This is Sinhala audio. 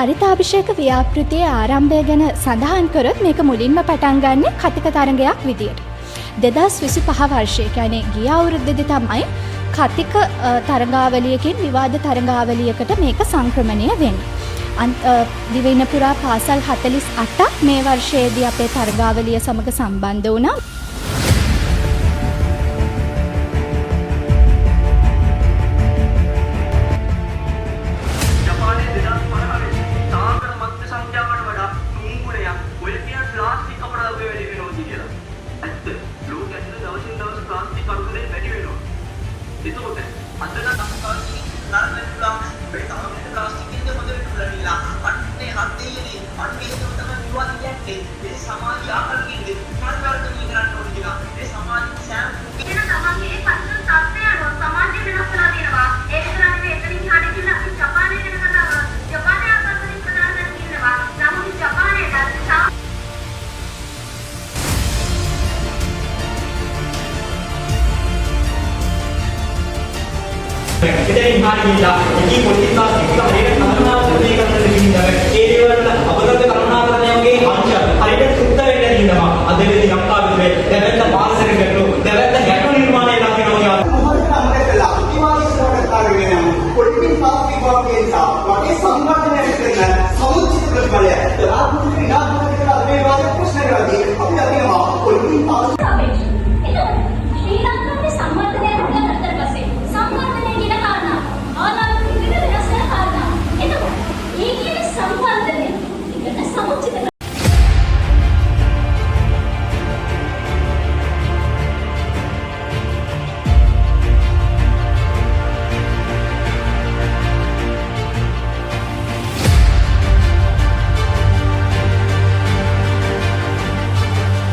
හරිතාභිෂේක ව්‍යාපෘතියේ ආරම්භය ගැන සඳහන් කරොත් මේක මුලින්ම පටන් ගන්න කතික තරඟයක් විදියට. 2025 වර්ෂයේ කියන්නේ ගිය අවුරුද්දේදී තමයි කතික තරඟාවලියකින් විවාද තරඟාවලියකට මේක සංක්‍රමණය වෙන්නේ. දිවයින පුරා පාසල් 48ක් මේ වර්ෂයේදී අපේ තරඟාවලිය සමග සම්බන්ධ වුණා. Kita ini hari ini dah, ini politik lah, kita hari